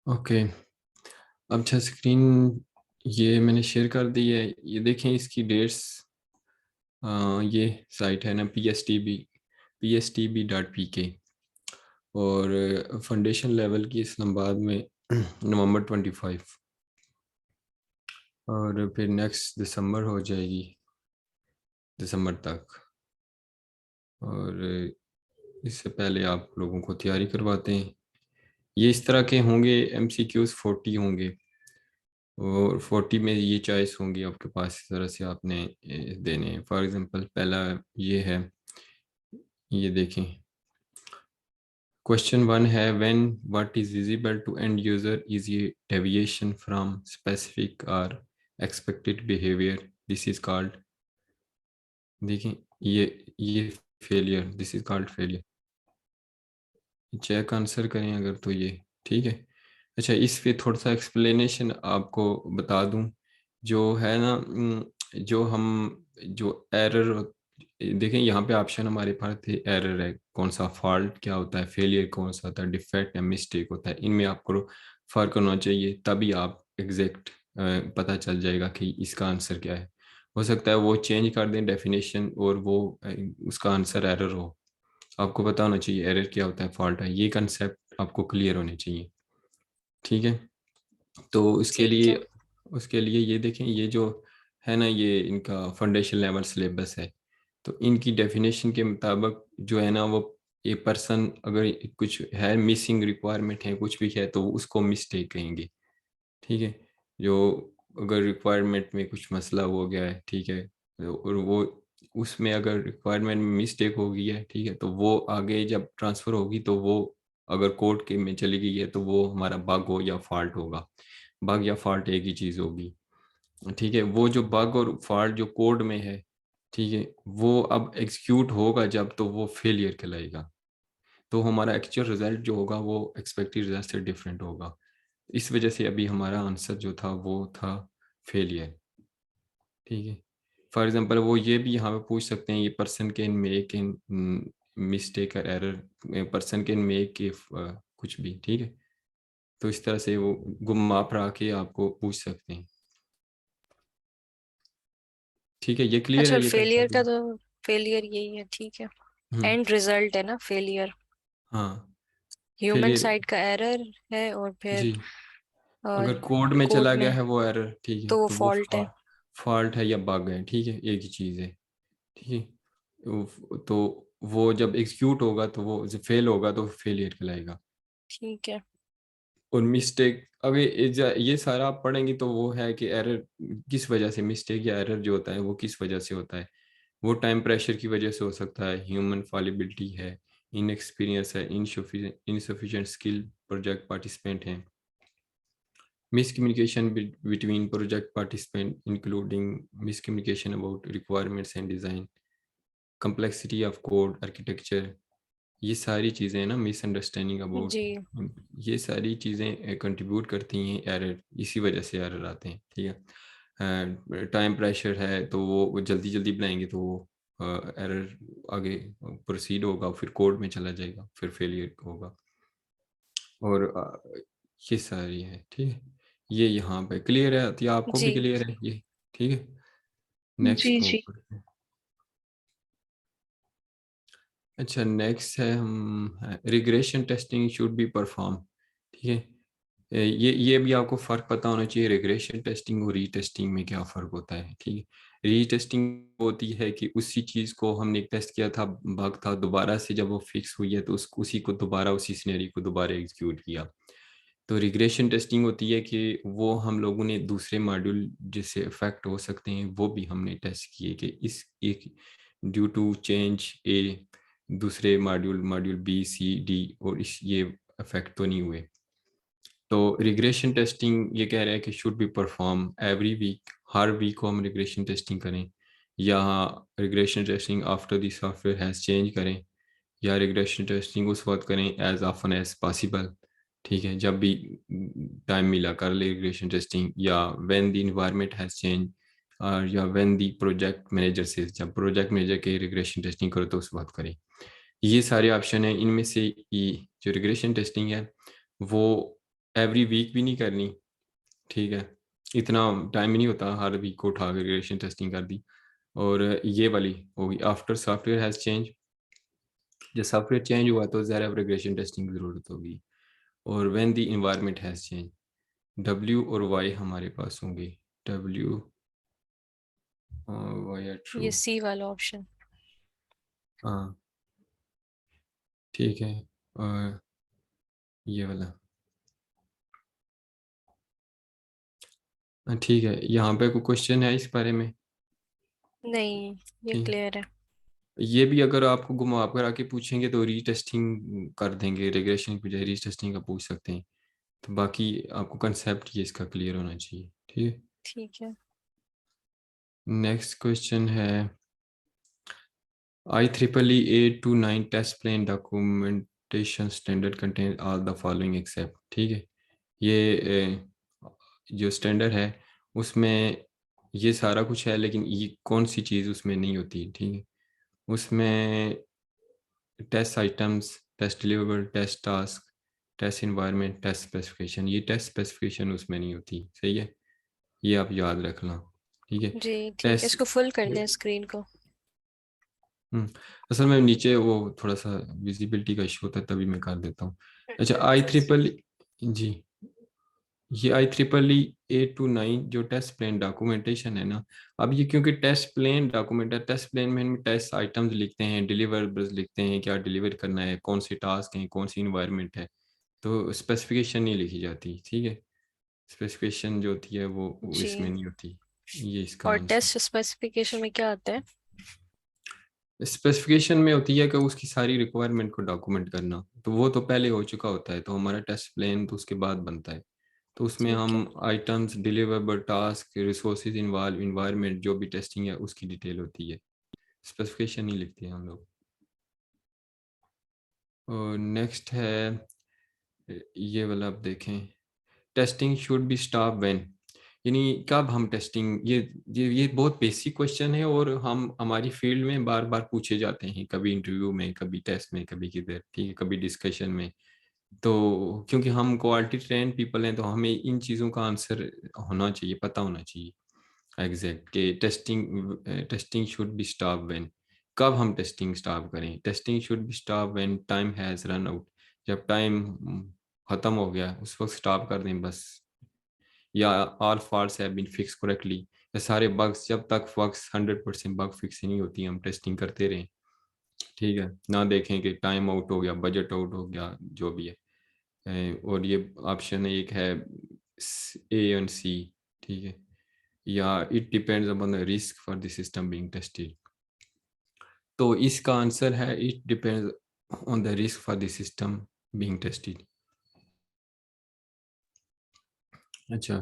Okay. अच्छा, screen ये मैंने शेयर कर दी है। ये देखें इसकी डेट्स। ये साइट है ना, pstb.pk। और फाउंडेशन लेवल की इस्लामाबाद में नवंबर 25। और फिर नेक्स्ट दिसंबर हो जाएगी, दिसंबर तक। और इससे पहले आप लोगों को तैयारी करवाते हैं। ये इस तरह के होंगे, MCQs 40 होंगे। और 40 में ये चॉइस होंगी आपके पास, इस तरह से आपने देने हैं। फॉर एग्जांपल पहला ये है, ये देखें। क्वेश्चन 1 है, when what is visible to end user is ये deviation from specific or expected behaviour, this is called. देखें, ये failure, this is called failure. Check answer करें अगर तो ये ठीक है। अच्छा, इस पे थोड़ा सा एक्सप्लेनेशन आपको बता दूं। जो है ना, जो हम जो एरर, देखें यहाँ पे ऑप्शन हमारे पास थे। एरर है कौन सा, फॉल्ट क्या होता है, फेलियर कौन सा होता है, डिफेक्ट या मिस्टेक होता है। इनमें आपको फर्क होना चाहिए, तभी आप एग्जैक्ट पता चल जाएगा कि इसका आंसर क्या है। हो सकता है वो चेंज कर दें डेफिनेशन और वो उसका आंसर एरर हो। आपको पता होना चाहिए एरर क्या होता है, फॉल्ट है, ये कंसेप्ट आपको क्लियर होने चाहिए। ठीक है। तो इसके ठीक लिए, है। उसके लिए ये देखें, ये जो है ना, ये इनका फाउंडेशन लेवल सिलेबस है। तो इनकी डेफिनेशन के मुताबिक जो है ना, वो ए पर्सन अगर कुछ है, मिसिंग रिक्वायरमेंट है, कुछ भी है, तो उसको मिस्टेक कहेंगे। ठीक है। जो अगर रिक्वायरमेंट में कुछ मसला हो गया है, ठीक है, और वो उसमें अगर रिक्वायरमेंट में मिस्टेक हो गई है, ठीक है, तो वो आगे जब ट्रांसफ़र होगी तो वो अगर कोड के में चली गई है तो वो हमारा बग हो या फॉल्ट होगा। बग या फॉल्ट एक ही चीज़ होगी। ठीक है। वो जो बग और फॉल्ट जो कोड में है, ठीक है, वो अब एग्जीक्यूट होगा जब, तो वो फेलियर कहलाएगा। तो हमारा एक्चुअल रिजल्ट जो होगा वो एक्सपेक्टेड रिजल्ट से डिफरेंट होगा। इस वजह से अभी हमारा आंसर जो था वो था फेलियर। ठीक है। फॉर एग्जांपल वो ये भी यहाँ पे पूछ सकते हैं, ये person can make in mistake और error, person can make if कुछ भी। ठीक है। तो इस तरह से वो गुम्मा फरा के आपको पूछ सकते हैं। ठीक है, ये क्लियर अच्छा, है ये फेलियर कंसेप्ट। का तो फेलियर यही है, ठीक है। हम्म। एंड रिजल्ट है ना फेलियर। हाँ। Human failure. साइड का एरर है और फिर जी। अगर कोड में कोड चला गया में है वो एरर, ठीक है, तो वो तो वो फॉल्ट है। फॉल्ट है या बग है। ठीक है, एक ही चीज़ है। ठीक है। तो वो जब एग्जीक्यूट होगा तो वो जब फेल होगा तो फेलियर कहलाएगा। ठीक है। और मिस्टेक, अगर ये सारा आप पढ़ेंगे तो वो है कि एरर किस वजह से, मिस्टेक या एरर जो होता है वो किस वजह से होता है। वो टाइम प्रेशर की वजह से हो सकता है, ह्यूमन फॉलिबिलिटी है, इनएक्सपीरियंस है, इनसफिशिएंट स्किल प्रोजेक्ट पार्टिसिपेंट हैं, miscommunication between project participant including miscommunication about requirements and design, complexity of code architecture। ये सारी चीज़ें ना, मिसअंडरस्टैंडिंग अबाउट, जी। ये सारी चीज़ें कंट्रीब्यूट करती हैं एरर। इसी वजह से एरर आते हैं। ठीक है। टाइम प्रेशर है तो वो जल्दी जल्दी बनाएंगे तो वो एरर आगे प्रोसीड होगा, फिर कोड में चला जाएगा, फिर फेलियर होगा। और ये सारी है। ठीक है। ये यहाँ पे क्लियर है तो, या आपको भी जी। क्लियर है ये। ठीक है। जी नेक्स्ट मूव जी। करते हैं। अच्छा, नेक्स्ट है हम, regression testing should be perform. ठीक है। ये भी आपको फ़र्क पता होना चाहिए, रिग्रेशन टेस्टिंग और रीटेस्टिंग में क्या फ़र्क होता है। ठीक है। रीटेस्टिंग होती है कि उसी चीज़ को हमने टेस्ट किया था, बग था, दोबारा से जब वो फिक्स हुई है तो उसी को दोबारा, उसी सिनेरियो को दोबारा एग्जीक्यूट किया। तो रिग्रेशन टेस्टिंग होती है कि वो हम लोगों ने दूसरे मॉड्यूल जिससे इफेक्ट हो सकते हैं वो भी हमने टेस्ट किए कि इस एक ड्यू टू चेंज ए दूसरे module, module B, C, D, और इस ये इफेक्ट तो नहीं हुए। तो रिग्रेशन टेस्टिंग ये कह रहा है कि should be perform every week, हर वीक को हम रिग्रेशन टेस्टिंग करें, या regression testing after the software has change करें, या रिग्रेशन टेस्टिंग उस वक्त करें एज ऑफन एज पॉसिबल। ठीक है, जब भी टाइम मिला कर ले रिग्रेशन टेस्टिंग, या when the environment has change, और या व्हेन द प्रोजेक्ट मैनेजर से, जब प्रोजेक्ट मैनेजर के रिग्रेशन टेस्टिंग करो तो उस वक्त करें। ये सारे ऑप्शन हैं। इनमें से ये जो रिग्रेशन टेस्टिंग है वो एवरी वीक भी नहीं करनी, ठीक है, इतना टाइम ही नहीं होता हर वीक को उठा के रिग्रेशन टेस्टिंग कर दी। और ये वाली होगी आफ्टर सॉफ्टवेयर हैज़ चेंज, जब सॉफ्टवेयर चेंज हुआ तो ज़रा रिग्रेशन टेस्टिंग की ज़रूरत होगी। और when the environment has change, W और वाई हमारे पास होंगे, डब्ल्यू वाई आर ट्रू। ये सी वाला ऑप्शन। हाँ ठीक है, और ये वाला ठीक है। यहाँ पे कोई क्वेश्चन है इस बारे में? नहीं, ये ठीक, क्लियर है। ये भी अगर आपको घुमा कर आके पूछेंगे तो रीटेस्टिंग कर देंगे, रिग्रेशन की बजाय रीटेस्टिंग का पूछ सकते हैं। तो बाकी आपको कंसेप्ट ये इसका क्लियर होना चाहिए, ठीक है। ठीक है। नेक्स्ट क्वेश्चन है IEEE 829 test plan documentation standard contain all the following except, ठीक है। ये जो स्टैंडर्ड है उसमें ये सारा कुछ है, लेकिन ये कौन सी चीज़ उसमें नहीं होती, ठीक है। उसमें test items, test deliverable, test task, test environment, test specification, ये टेस्ट स्पेसिफिकेशन उसमें नहीं होती, सही है, ये आप याद रखना, ठीक है। जी ठीक है, टेस्ट इसको फुल कर दें स्क्रीन को। असल में नीचे वो थोड़ा सा विजिबिलिटी का इशू होता है तभी मैं कर देता हूँ। अच्छा आई अच्छा। ट्रिपल, जी, ये IEEE 829 जो टेस्ट प्लेन डॉक्यूमेंटेशन है ना, अब ये क्योंकि टेस्ट प्लेन डॉक्यूमेंट है, टेस्ट प्लेन में हम टेस्ट आइटम्स लिखते हैं, डिलीवरेबल्स लिखते हैं, क्या डिलीवर करना है, कौन से टास्क हैं, कौन सी इन्वायरमेंट है, तो स्पेसिफिकेशन नहीं लिखी जाती, ठीक है। स्पेसिफिकेशन जो होती है वो जी, इसमें नहीं होती, ये इसका और आंसर। टेस्ट स्पेसिफिकेशन में क्या आता है? स्पेसिफिकेशन में होती है कि उसकी सारी रिक्वायरमेंट को डॉक्यूमेंट करना, तो वो तो पहले हो चुका होता है, तो हमारा टेस्ट प्लान तो उसके बाद बनता है। तो उसमें ठीक है। हम items, deliverable, task, resources involve, environment जो भी टेस्टिंग है उसकी डिटेल होती है, स्पेसिफिकेशन नहीं लिखते हैं हम लोग। और नेक्स्ट है ये वाला, आप देखें, testing should be stop when, यानी कब हम टेस्टिंग, ये बहुत बेसिक क्वेश्चन है और हम हमारी फील्ड में बार बार पूछे जाते हैं, कभी इंटरव्यू में, कभी टेस्ट में, कभी किधर, ठीक है, कभी डिस्कशन में। तो क्योंकि हम क्वालिटी ट्रेन पीपल हैं तो हमें इन चीज़ों का आंसर होना चाहिए, पता होना चाहिए एग्जैक्ट कि testing should be stop when, कब हम टेस्टिंग स्टॉप करें। Testing should be stop when time has run out, जब टाइम ख़त्म हो गया उस वक्त स्टॉप कर दें बस। या all faults have been fix correctly, या सारे बग्स, जब तक बग्स 100% बग फिक्स नहीं होती हम टेस्टिंग करते रहें, ठीक है, ना देखें कि टाइम आउट हो गया, बजट आउट हो गया, जो भी है। और ये ऑप्शन एक है A एंड C, ठीक है। या it depends upon the risk for the system being tested, तो इसका आंसर है it depends on the risk for the system being tested. अच्छा,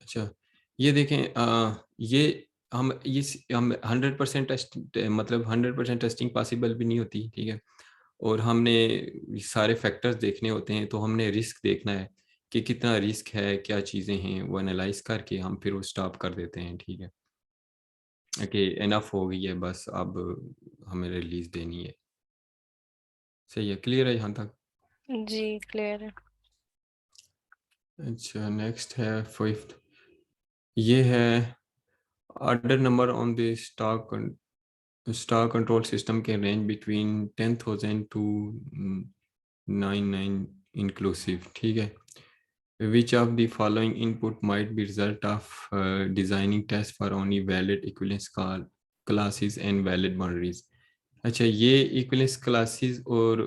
अच्छा, ये देखें, हम 100% टेस्ट, मतलब 100% टेस्टिंग पॉसिबल भी नहीं होती, ठीक है। और हमने सारे फैक्टर्स देखने होते हैं, तो हमने रिस्क देखना है कि कितना रिस्क है, क्या चीज़ें हैं, वो एनालाइज करके हम फिर वो स्टॉप कर देते हैं, ठीक है, कि इनफ हो गई है बस, अब हमें रिलीज देनी है। सही है, क्लियर है यहाँ तक? जी क्लियर है। अच्छा, नेक्स्ट है फिफ्थ, ये है order number on the stock control system के रेंज बिटवीन 10,000 टू 99 इंक्लूसिव, ठीक है। Which of the following input might be result of designing test for only valid equivalence classes and valid boundaries? अच्छा, ये equivalence classes और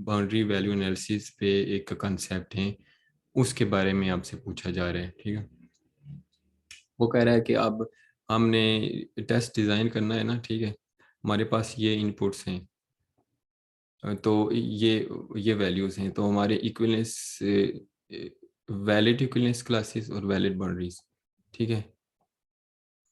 boundary value analysis पे एक concept है, उसके बारे में आपसे पूछा जा रहा है, ठीक है। वो कह रहा है कि अब हमने टेस्ट डिज़ाइन करना है ना, ठीक है, हमारे पास ये इनपुट्स हैं, तो ये वैल्यूज़ हैं, तो हमारे इक्विवेलेंस, वैलिड इक्विवेलेंस क्लासेस और वैलिड बाउंड्रीज, ठीक है।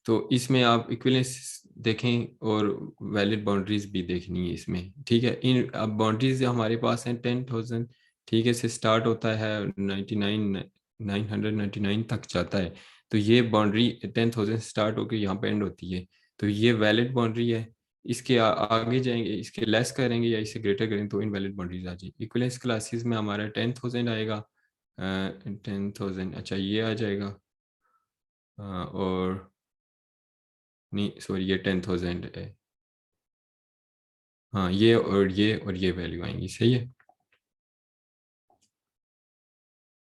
तो इसमें आप इक्विवेलेंस देखें और वैलिड बाउंड्रीज भी देखनी है इसमें, ठीक है। इन अब बाउंड्रीज हमारे पास हैं 10,000, ठीक है, से स्टार्ट होता है 999 तक जाता है, तो ये बाउंड्री 10,000 स्टार्ट होकर यहाँ पे एंड होती है, तो ये वैलिड बाउंड्री है। इसके आगे जाएंगे, इसके लेस करेंगे या इसे ग्रेटर करेंगे तो इनवैलिड बाउंड्रीज आ जाएगी। इक्विवेलेंस क्लासेस में हमारा 10,000 आएगा, 10,000, अच्छा ये आ जाएगा, और नहीं सॉरी ये 10,000 है, हाँ ये और ये वैल्यू आएंगी, सही है।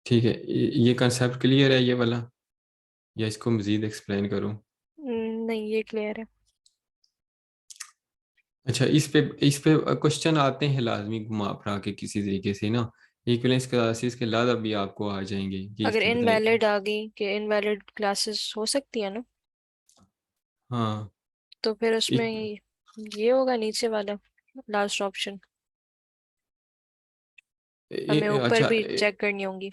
ठीक है, ये कंसेप्ट क्लियर है ये वाला, या इसको मज़ीद एक्सप्लेन करूँ? नहीं ये क्लियर है। अच्छा, इस पे क्वेश्चन आते हैं लाजमी घुमा फिरा के किसी तरीके से ना, इक्विवेलेंस क्लासेस के बाद अभी आपको आ जाएंगे कि अगर इसकी बताएं। इनवैलिड आ गई कि इनवैलिड क्लासेस हो सकती है ना, हाँ तो फिर उसमें एक, ये होगा नीचे वाला लास्ट ऑप्शन, हमें ऊपर अच्छा भी चेक करनी होंगी।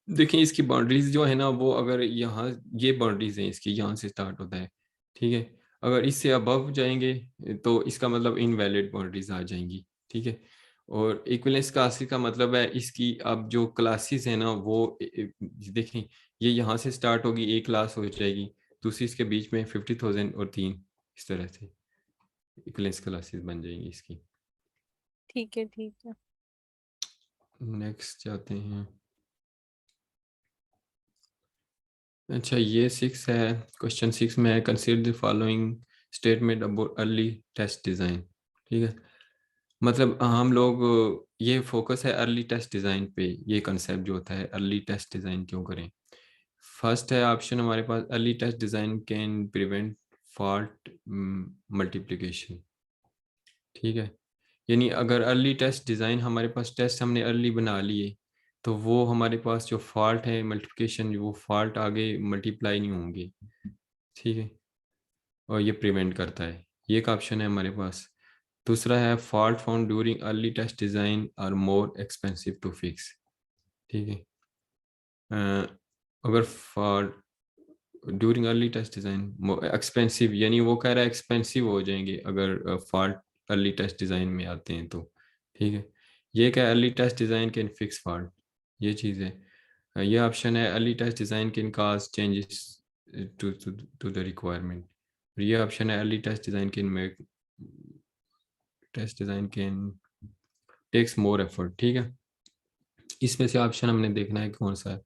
देखिए इसकी बाउंड्रीज जो है ना, वो अगर यहाँ ये बाउंड्रीज हैं इसकी, यहाँ से स्टार्ट होता है, ठीक है। अगर इससे अबव जाएंगे तो इसका मतलब इनवैलिड बाउंड्रीज आ जाएंगी, ठीक है। और इक्विवेलेंस क्लासेस का मतलब है इसकी अब जो क्लासेस है ना वो देखें, ये यहाँ से स्टार्ट होगी, एक क्लास हो जाएगी, दूसरी इसके बीच में 50,000 और तीन, इस तरह से इक्विवेलेंस क्लासेस बन जाएंगी इसकी। ठीक है ठीक है। नेक्स्ट जाते हैं। अच्छा ये 6 है, क्वेश्चन 6 में है consider the following statement about early test design, ठीक है। मतलब हम लोग ये फोकस है अर्ली टेस्ट डिज़ाइन पे, ये कंसेप्ट जो होता है अर्ली टेस्ट डिज़ाइन क्यों करें। फर्स्ट है ऑप्शन हमारे पास, early test design can prevent fault multiplication, ठीक है। यानी अगर अर्ली टेस्ट डिज़ाइन, हमारे पास टेस्ट हमने अर्ली बना लिए, तो वो हमारे पास जो फॉल्ट है मल्टीप्लिकेशन, वो फॉल्ट आगे मल्टीप्लाई नहीं होंगे, ठीक है। और ये प्रिवेंट करता है, ये एक ऑप्शन है हमारे पास। दूसरा है fault found during early test design are more expensive to fix, ठीक है। अगर fault during early test design expensive, यानी वो कह रहा है एक्सपेंसिव हो जाएंगे अगर फॉल्ट अर्ली टेस्ट डिज़ाइन में आते हैं तो, ठीक है। ये क्या, early test design can fix fault, ये चीज़ है। ये ऑप्शन है early test design can cause changes to to the requirement. ये ऑप्शन है early test design can make test design can takes more effort, ठीक है। इसमें से ऑप्शन हमने देखना है कौन सा है।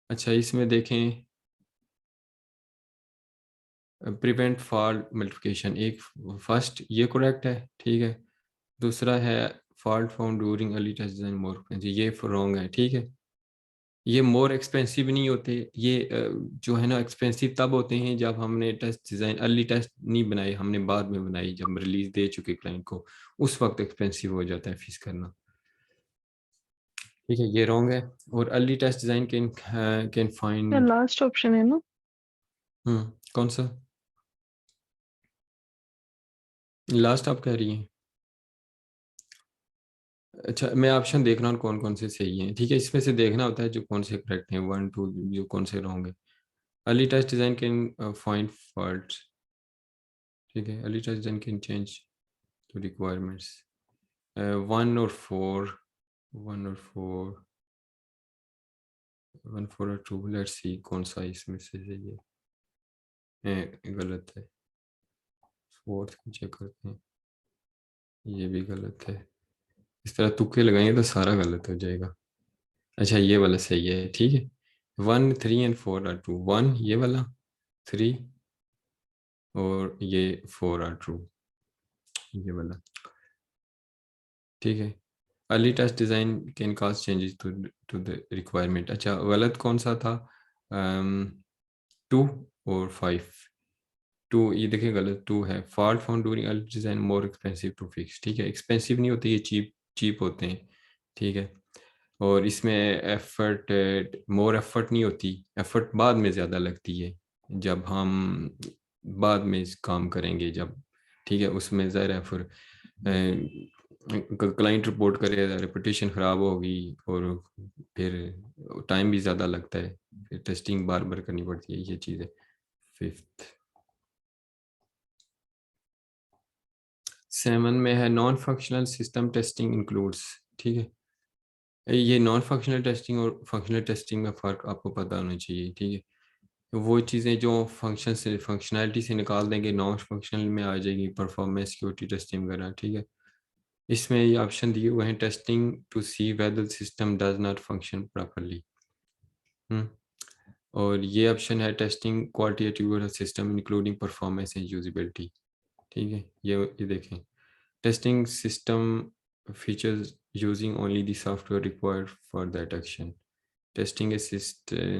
अच्छा इसमें देखें, प्रिवेंट फॉल्ट मल्टीप्लिकेशन, एक फर्स्ट ये करेक्ट है, ठीक है। दूसरा है fault found during early test design more expensive, ये रॉन्ग है, ठीक है। ये मोर एक्सपेंसिव नहीं होते, ये जो है ना एक्सपेंसिव तब होते हैं जब हमने टेस्ट डिज़ाइन अर्ली टेस्ट नहीं बनाई, हमने बाद में बनाई, जब रिलीज दे चुके क्लाइंट को, उस वक्त एक्सपेंसिव हो जाता है फीस करना, ठीक है। ये रॉन्ग है। और अर्ली टेस्ट डिज़ाइन कैन क्या फाइंड, लास्ट ऑप्शन है ना? कौन सा लास्ट आप कह रही हैं? अच्छा मैं ऑप्शन देख रहा हूँ कौन कौन से सही हैं, ठीक है। इसमें से देखना होता है जो कौन से करेक्ट हैं, 1 2, जो कौन से रॉन्ग है। Early test design can find fault, ठीक है। Early test design can change to requirements, 1 और 4, 1 और 4, 1 4 और 2, लेट्स सी कौन सा इसमें से सही है। गलत है। फोर्थ को चेक करते हैं, ये भी गलत है। इस तरह तुक्के लगाएंगे तो सारा गलत हो जाएगा। अच्छा ये वाला सही है, ठीक है। 1 3 और 4 आर ट्रू, 1 ये वाला, 3 और ये 4 आर ट्रू, ये वाला, ठीक है। Early test design can cause changes to to the requirement, अच्छा गलत कौन सा था, 2 और 5, 2 ये देखिए गलत, 2 है। Fault found during early design more expensive to fix, ठीक है। एक्सपेंसिव नहीं होते, ये चीप चीप होते हैं, ठीक है। और इसमें एफर्ट, मोर एफर्ट नहीं होती, एफर्ट बाद में ज़्यादा लगती है, जब हम बाद में इस काम करेंगे जब, ठीक है, उसमें ज़ाहिर है फिर क्लाइंट रिपोर्ट करेगा, रेपुटेशन ख़राब होगी, और फिर टाइम भी ज़्यादा लगता है, फिर टेस्टिंग बार बार करनी पड़ती है, ये चीज़ है। 5th 7 में है non functional system testing includes, ठीक है। ये नॉन फंक्शनल टेस्टिंग और फंक्शनल टेस्टिंग में फ़र्क आपको पता होना चाहिए, ठीक है। वो चीज़ें जो फंक्शन से फंक्शनैलिटी से निकाल देंगे नॉन फंक्शनल में आ जाएगी, परफॉर्मेंस सिक्योरिटी टेस्टिंग वगैरह, ठीक है। इसमें ये ऑप्शन दिए हुए हैं, testing to see whether system does not function properly. और ये ऑप्शन है testing quality attribute of system including performance and usability, ठीक है। ये देखें, testing system features using only the software required for that action, testing a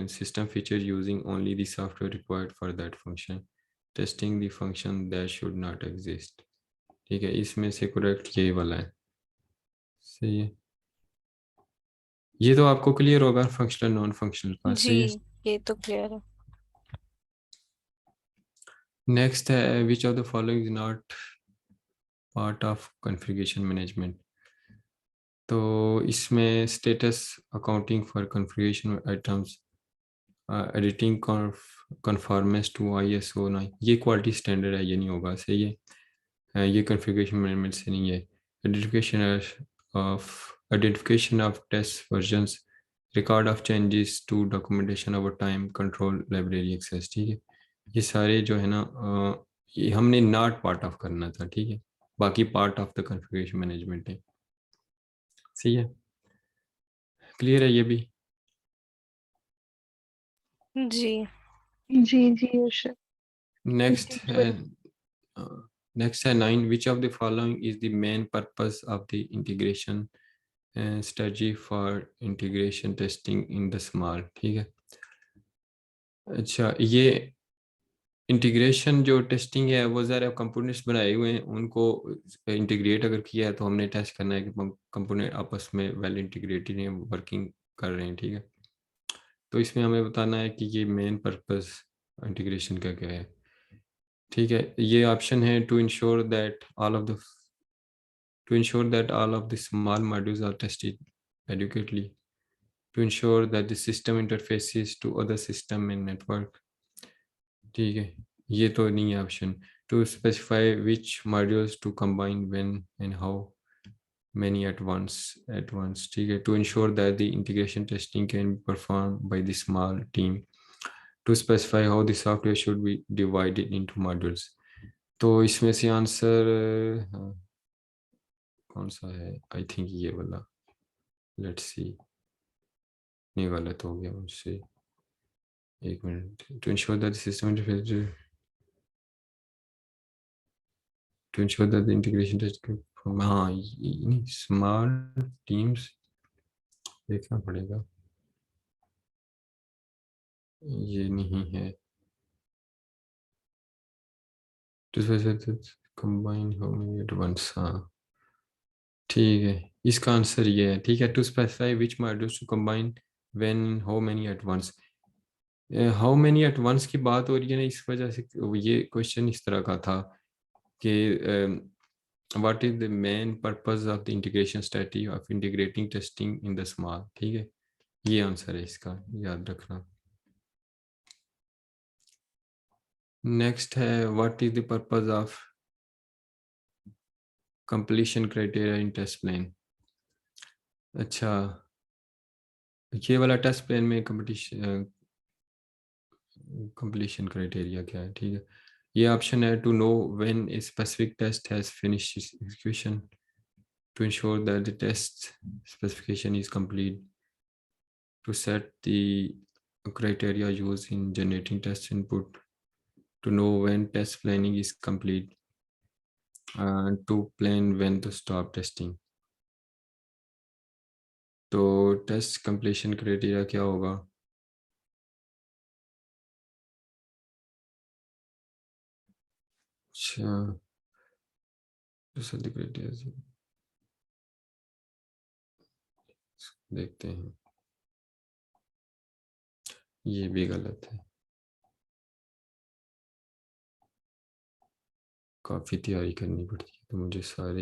system feature using only the software required for that function, testing the function that should not exist, ठीक है। इसमें से correct यही वाला है, सही है। ये तो आपको क्लियर होगा फंक्शनल नॉन फंक्शनल का, जी, सही है। ये तो क्लियर है। नेक्स्ट है which of the following is not part of configuration management. तो इसमें status accounting for configuration items, editing conformance to ISO 9, ये क्वालिटी स्टैंडर्ड है, ये नहीं होगा, सही है। ये कॉन्फ़िगरेशन मैनेजमेंट से नहीं है। Identification of test versions, record of changes to documentation over time, control library access, ठीक है। ये सारे जो है ना, ये हमने नॉट पार्ट ऑफ करना था, ठीक है। बाकी part of the configuration management है, सही है। क्लियर है ये भी। जी। जी जी अर्शद। नेक्स्ट जी है, सॉरी। नेक्स्ट है 9, विच of the following is the main purpose of the integration strategy for integration testing in the small, ठीक है। अच्छा, ये इंटीग्रेशन जो टेस्टिंग है वो ज़रा कंपोनेंट्स बनाए हुए हैं, उनको इंटीग्रेट अगर किया है तो हमने टेस्ट करना है कि कंपोनेंट आपस में वेल इंटीग्रेटेड हैं, वर्किंग कर रहे हैं, ठीक है। तो इसमें हमें बताना है कि ये मेन पर्पस इंटीग्रेशन का क्या है, ठीक है। ये ऑप्शन है to ensure that all of the small modules are tested adequately, to ensure that the system interfaces to other system and network, ठीक है। ये तो नहीं है option. To specify which modules to combine when and how many at once, ठीक है। To ensure that the integration testing can be perform by the small team, to specify how the software should be divided into modules. तो इसमें से answer कौन सा है? I think ये वाला, लेट्स सी। नहीं, गलत हो गया मुझसे, एक minute. To ensure that system interface, to ensure that the integration test from, हाँ ये स्मॉल टीम्स देखना पड़ेगा, ये नहीं है। To combine how at once, हाँ ठीक है, इसका आंसर ये है, ठीक है। To specify which modules to combine when how many at once, how many at once की बात हो रही है ना, इस वजह से ये क्वेश्चन इस तरह का था कि what is the main purpose of the integration strategy of integrating testing in the small, ठीक है। ये आंसर है इसका, याद रखना। नेक्स्ट है what is the purpose of completion criteria in test plan. अच्छा, ये वाला टेस्ट प्लान में कंप्लीशन क्राइटेरिया क्या है, ठीक है। ये ऑप्शन है to know when a specific test has finished execution, to ensure that the test specification is complete, to set the criteria used in generating test input, to know when test planning is complete, and to plan when to stop testing. तो test completion criteria क्या होगा? अच्छा, criteria देखते हैं, ये भी गलत है, काफ़ी तैयारी करनी पड़ती है तो मुझे सारे,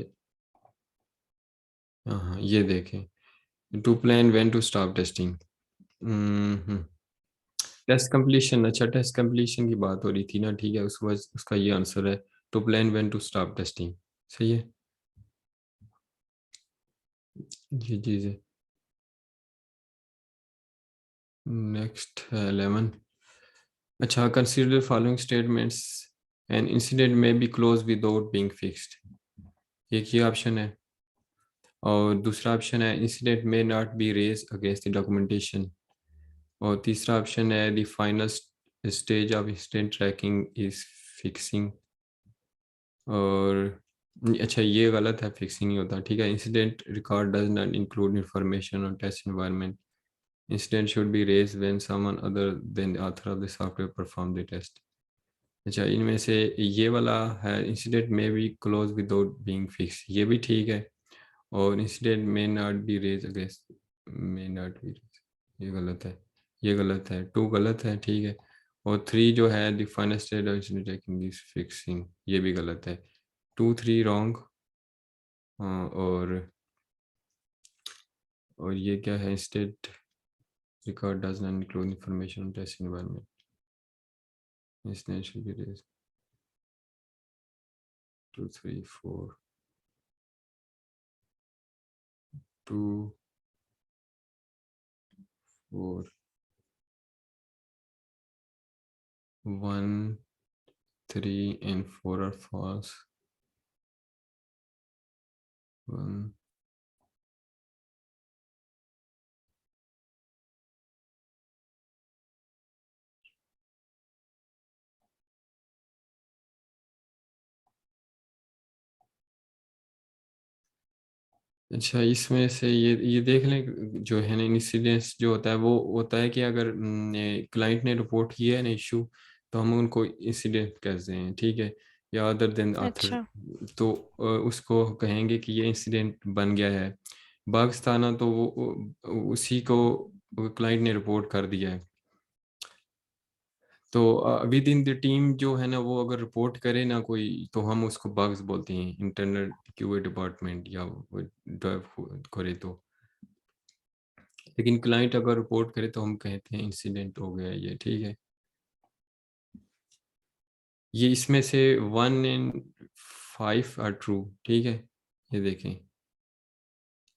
हाँ ये देखें, to plan when to stop testing. Test completion, अच्छा टेस्ट कंप्लीशन की बात हो रही थी ना, ठीक है, उसका ये आंसर है to plan when to stop testing, सही है। ये चीज़ है। नेक्स्ट है 11, अच्छा, consider the following statements. An incident may be closed without being fixed. एक ये ऑप्शन है, और दूसरा ऑप्शन है incident may not be raised against the documentation, और तीसरा ऑप्शन है the final stage of incident tracking is fixing, और अच्छा ये गलत है, फिक्सिंग नहीं होता, ठीक है। Incident record does not include information on test environment. Incident should be raised when someone other than the author of the software perform the test. अच्छा, इनमें से ये वाला है इंसिडेंट में भी क्लोज विदाउट बीइंग फिक्स, ये भी ठीक है, और इंसिडेंट में नॉट बी रेज अगेंस्ट में नॉट बी, ये गलत है, ये गलत है, 2 गलत है, ठीक है। और 3 जो है the final stage of incident taking this fixing, ये भी गलत है, 2 3 रॉन्ग। और ये क्या है, state record does not include information on test environment. Incident should be raised. 2 3 4 2 4 1 3 and 4 are false. 1 अच्छा, इसमें से ये देख लें, जो है ना इंसिडेंस जो होता है वो होता है कि अगर क्लाइंट ने रिपोर्ट किया है ना इशू, तो हम उनको इंसिडेंट कहते हैं, ठीक है, या अदर देन ऑथर, अच्छा। तो उसको कहेंगे कि ये इंसिडेंट बन गया है। बग्स था ना, तो उसी को क्लाइंट ने रिपोर्ट कर दिया है, तो विद इन द टीम जो है ना, वो अगर रिपोर्ट करे ना कोई, तो हम उसको बग्स बोलते हैं, इंटरनल क्यूए डिपार्टमेंट या डेव करे तो। लेकिन क्लाइंट अगर रिपोर्ट करे तो हम कहते हैं इंसिडेंट हो गया ये, ठीक है। ये इसमें से 1 and 5 आर ट्रू, ठीक है, ये देखें।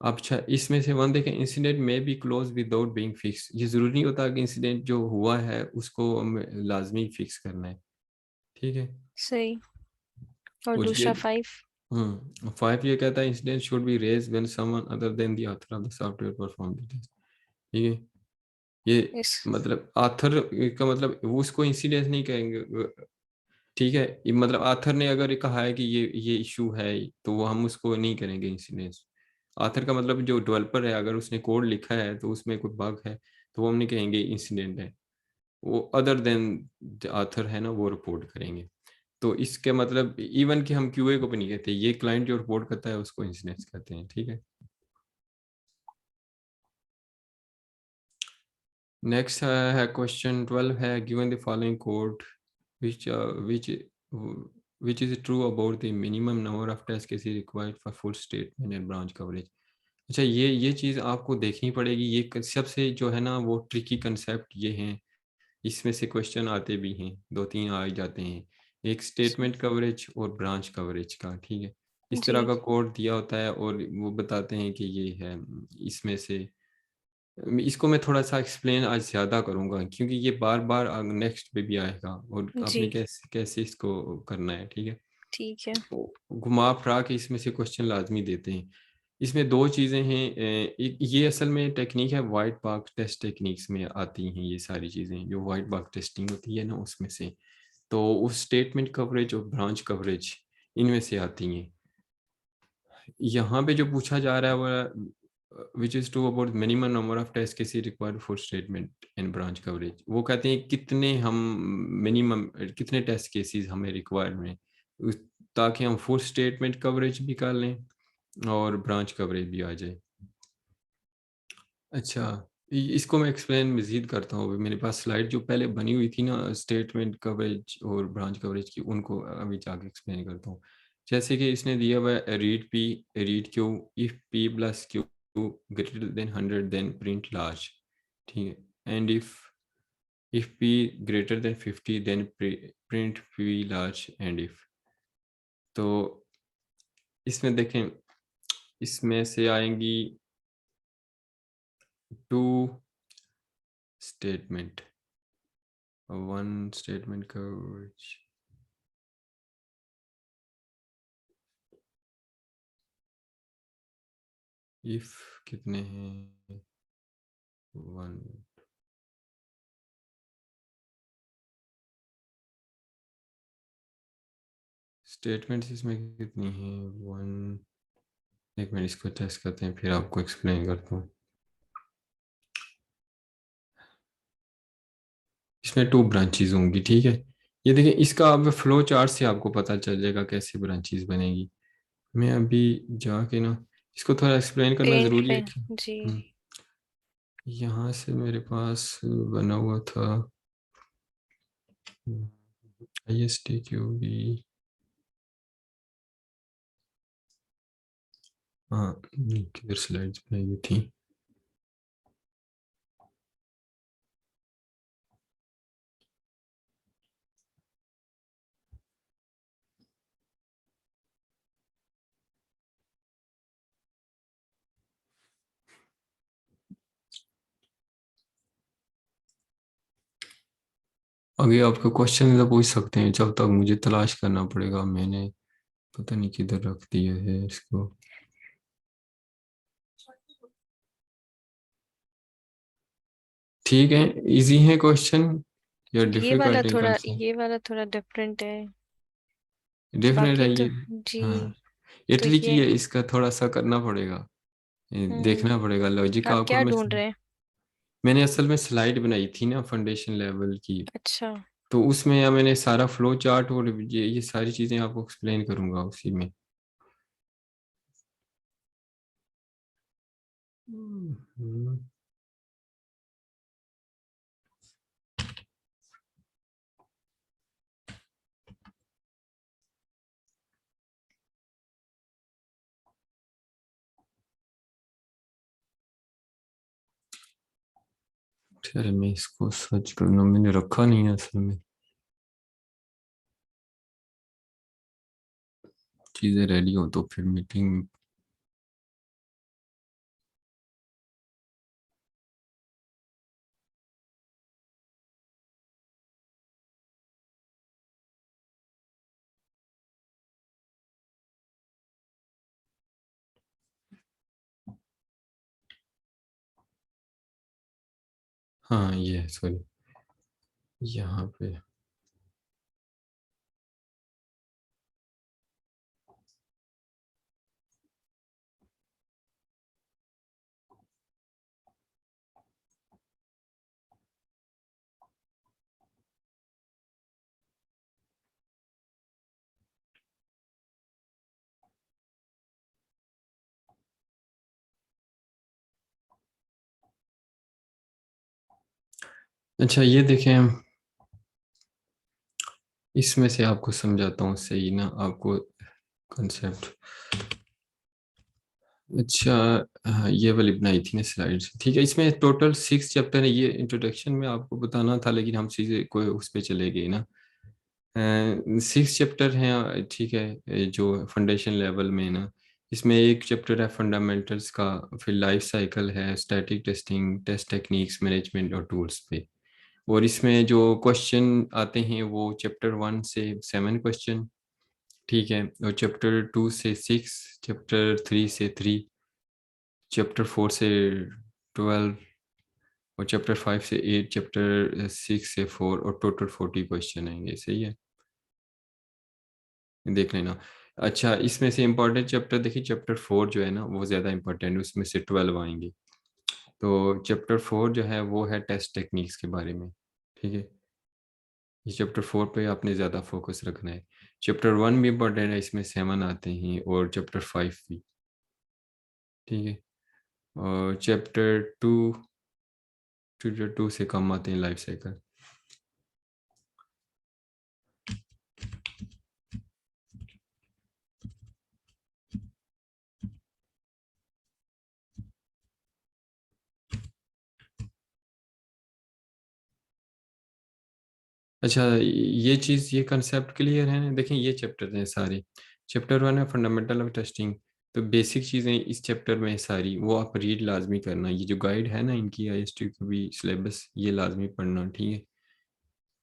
अब अच्छा, इसमें से 1 देखें, इंसिडेंट में be close without being fix, ये जरूरी नहीं होता कि इंसिडेंट जो हुआ है उसको हमें लाजमी फिक्स करना है, ठीक है। सही। और और ये दूसरा 5? 5 ये कहता है incident should be raise when someone other than the author of the software perform the test, ठीक है। ये इस मतलब ऑथर का मतलब वो उसको इंसिडेंट नहीं कहेंगे, ठीक है। ये मतलब ऑथर ने अगर कहा है कि ये इशू है, तो वो हम उसको नहीं करेंगे इंसिडेंस। ऑथर का मतलब जो डेवलपर है, अगर उसने कोड लिखा है तो उसमें कोई बग है, तो वो हम नहीं कहेंगे इंसिडेंट है, वो अदर देन ऑथर है ना, वो रिपोर्ट करेंगे। तो इसके मतलब इवन कि हम क्यूए को भी नहीं कहते, ये क्लाइंट जो रिपोर्ट करता है उसको इंसिडेंस कहते हैं, ठीक है। नेक्स्ट है क्वेश्चन 12 है, given the following code which which is true about the minimum number of test cases required for full statement and branch coverage. अच्छा, ये चीज़ आपको देखनी पड़ेगी, ये सबसे जो है ना वो ट्रिकी कंसेप्ट ये हैं, इसमें से क्वेश्चन आते भी हैं, 2-3 आ ही जाते हैं, एक स्टेटमेंट कवरेज और ब्रांच कवरेज का, ठीक है। इस तरह जी। का कोड दिया होता है और वो बताते हैं कि ये है, इसमें से इसको मैं थोड़ा सा एक्सप्लेन आज ज़्यादा करूँगा, क्योंकि ये बार बार नेक्स्ट पे भी आएगा, और आपने जी। कैसे कैसे इसको करना है, ठीक है। ठीक है। घुमा फिरा के इसमें से क्वेश्चन लाजमी देते हैं। इसमें 2 चीज़ें हैं, एक ये असल में टेक्निक है, वाइट बॉक्स टेस्ट टेक्निक्स में आती हैं ये सारी चीज़ें, जो वाइट बॉक्स टेस्टिंग होती है ना उसमें से, तो उस स्टेटमेंट कवरेज और ब्रांच कवरेज इनमें से आती हैं। यहाँ पे जो पूछा जा रहा है वो which is true about minimum number of test cases required for statement and branch coverage, वो कहते हैं कितने हम मिनिमम कितने टेस्ट केसेस हमें रिक्वायर्ड हैं, ताकि हम फुल स्टेटमेंट कवरेज भी कर लें और ब्रांच कवरेज भी आ जाए। अच्छा, इसको मैं एक्सप्लेन मज़ीद करता हूँ, अभी मेरे पास स्लाइड जो पहले बनी हुई थी ना स्टेटमेंट कवरेज और ब्रांच कवरेज की, उनको अभी जाके एक्सप्लेन करता हूँ। जैसे कि इसने दिया हुआ है read p read q, if p plus q greater than 100 then print large, ठीक है। And if p greater than 50 then print p large end if. तो इसमें देखें, इसमें से आएंगी 2 statement one statement coverage, if कितने हैं, वन, स्टेटमेंट्स इसमें कितनी है, वन, एक मिनट इसको टेस्ट करते हैं फिर आपको एक्सप्लेन करता हूँ। इसमें 2 ब्रांचेज होंगी, ठीक है। ये देखिए, इसका अब फ्लो चार्ट से आपको पता चल जाएगा कैसे ब्रांचेज बनेगी। मैं अभी जाके ना इसको थोड़ा एक्सप्लेन करना पेंट ज़रूरी पे। है कि जी। यहाँ से मेरे पास बना हुआ था ISTQB, हाँ किधर स्लाइड्स में आई थी। आगे आपको क्वेश्चन तो पूछ सकते हैं, जब तक मुझे तलाश करना पड़ेगा, मैंने पता नहीं किधर रख दिया है इसको। ठीक है, इजी है क्वेश्चन या डिफिकल्ट है कंसेप्ट? ये वाला थोड़ा डिफरेंट है। डेफिनेट बाकी है तो ये। जी। हाँ, तो इटली की ये है, इसका थोड़ा सा करना पड़ेगा, ये देखना हम्म पड़ेगा लॉजिक आप आपको। क्या ढूंढ रहे हैं? मैंने असल में स्लाइड बनाई थी ना फाउंडेशन लेवल की, अच्छा। तो उसमें या मैंने सारा फ्लो चार्ट और ये सारी चीजें आपको एक्सप्लेन करूंगा उसी में। हम्म, चलो मैं इसको सर्च करूंगा, मैंने रखा नहीं है असल में, चीजें रेडी हो तो फिर मीटिंग। हाँ ये सॉरी, यहाँ पे अच्छा ये देखें, इसमें से आपको समझाता हूँ सही ना आपको कंसेप्ट। अच्छा, हाँ ये वाली बनाई थी ना स्लाइड्स, ठीक है। इसमें टोटल 6 चैप्टर है, ये इंट्रोडक्शन में आपको बताना था लेकिन हम चीज़ें कोई उस पे चले गए ना। 6 चैप्टर हैं, ठीक है, जो फाउंडेशन लेवल में है ना। इसमें एक चैप्टर है फंडामेंटल्स का, फिर लाइफ साइकिल है, static testing, test techniques, management और टूल्स पे। और इसमें जो क्वेश्चन आते हैं वो चैप्टर 1 से 7 क्वेश्चन, ठीक है, और चैप्टर 2 से 6, चैप्टर 3 से 3, चैप्टर 4 से 12, और चैप्टर 5 से 8, चैप्टर 6 से 4, और टोटल 40 क्वेश्चन आएंगे, सही है, देख लेना। अच्छा, इसमें से इम्पोर्टेंट चैप्टर देखिए, चैप्टर 4 जो है ना वो ज़्यादा इम्पोर्टेंट है, उसमें से 12 आएंगे। तो चैप्टर 4 जो है वो है टेस्ट टेक्निक्स के बारे में, ठीक है। ये चैप्टर 4 पे आपने ज़्यादा फोकस रखना है। चैप्टर 1 भी इम्पोर्टेंट है, इसमें 7 आते हैं, और चैप्टर 5 भी, ठीक है। और चैप्टर 2 से कम आते हैं, लाइफ साइकिल। अच्छा, ये चीज़, ये कंसेप्ट क्लियर है ना? देखें ये चैप्टर हैं सारे। चैप्टर 1 है फंडामेंटल ऑफ टेस्टिंग, तो बेसिक चीज़ें इस चैप्टर में सारी वो आप रीड लाजमी करना। ये जो गाइड है ना इनकी ISTQB सिलेबस, ये लाजमी पढ़ना, ठीक है।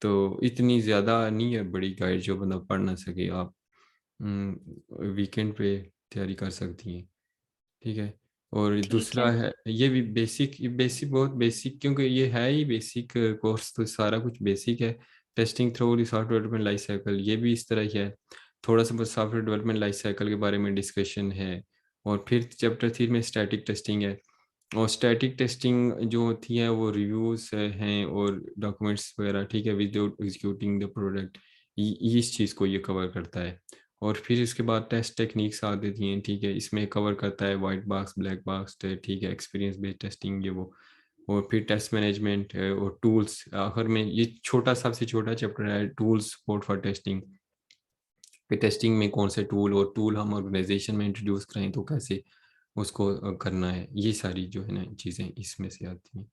तो इतनी ज़्यादा नहीं है बड़ी गाइड जो बंदा पढ़ ना सके। आप वीकेंड पे तैयारी कर सकती हैं, ठीक है। और ठीक दूसरा है। है ये भी बेसिक, बेसिक बहुत बेसिक, क्योंकि ये है ही बेसिक कोर्स, तो सारा कुछ बेसिक है। Testing through the software development life cycle, ये भी इस तरह ही है। थोड़ा सा बस सॉफ्टवेयर डेवलपमेंट लाइफ साइकिल के बारे में डिस्कशन है। और फिर चैप्टर 3 में स्टैटिक टेस्टिंग है। और स्टैटिक टेस्टिंग जो होती है वो रिव्यूज हैं और डॉक्यूमेंट्स वगैरह, ठीक है, विदाउट एग्जीक्यूटिंग द प्रोडक्ट, इस चीज़ को ये कवर करता है। और फिर इसके बाद टेस्ट टेक्निक्स आ देती हैं, ठीक है, इसमें कवर करता है वाइट बॉक्स, ब्लैक बॉक्स, ठीक है, एक्सपीरियंस बेस्ड टेस्टिंग ये वो। और फिर टेस्ट मैनेजमेंट और टूल्स आखिर में, ये छोटा, सबसे छोटा चैप्टर है, टूल्स सपोर्ट फॉर टेस्टिंग। फिर टेस्टिंग में कौन से टूल, और टूल हम ऑर्गेनाइजेशन में इंट्रोड्यूस करें तो कैसे उसको करना है, ये सारी जो है ना चीज़ें इसमें से आती हैं।